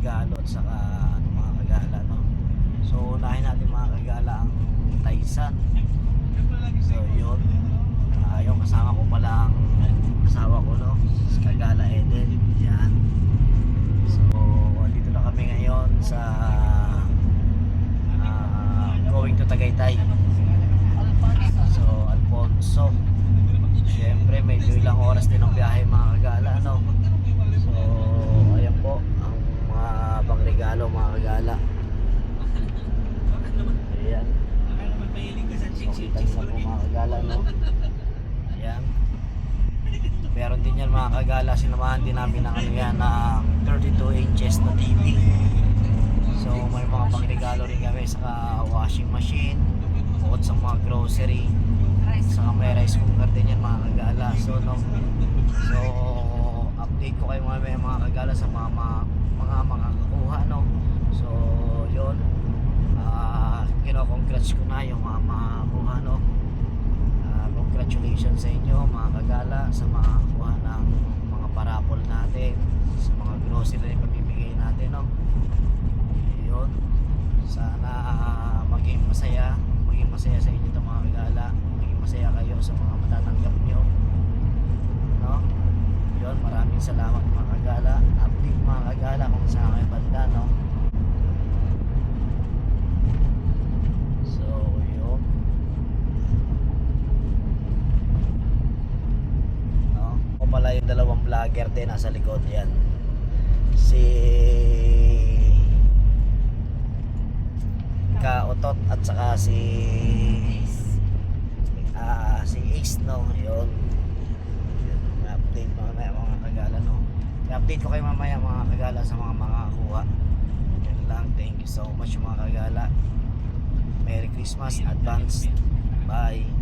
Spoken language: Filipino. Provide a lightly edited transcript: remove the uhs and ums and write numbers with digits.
regalo at saka ano, mga kagala, no? So unahin natin mga kagala ang Taisan. So yun, yung kasama ko pala ang asawa ko, no? Si Kagala Eden. Yan. So dito na kami ngayon sa going to Tagaytay. So Alfonso, syempre medyo ilang oras din ang biyahe mga kagala, no? So ayan po ang mga bang regalo mga kagala. Ayan, so kita nyo po mga kagala, no? Ayan, meron din yan mga kagala, sinamahan din namin ng ano yan, na 32 inches na TV. So may mga pang regalo rin kami, saka washing machine, bukod sa mga grocery, saka may rice cooker din yan mga kagala. So no, so update ko kayo mga kagala sa mga kakuha, no? So yun, kino-congrats ko na yung mga makakuha, no? Congratulations sa inyo mga kagala sa mga kuha ng mga parapol natin, sa mga grocery na pamimigay natin, no? Yun, sana maging masaya sa inyo itong mga kagala, maging masaya kayo sa mga matatanggap nyo, no? Yun, maraming salamat mga kagala. Update mga kagala kung saan kayo banda, no? So yun, no? O pala yung dalawang vlogger din nasa likod yan, si Kaotot at saka si Ace, no? Yun, update mamaya mga kagala, no? I-update ko kayo mamaya mga kagala sa mga kuha. Yan lang, thank you so much mga kagala. Merry Christmas advance. Bye.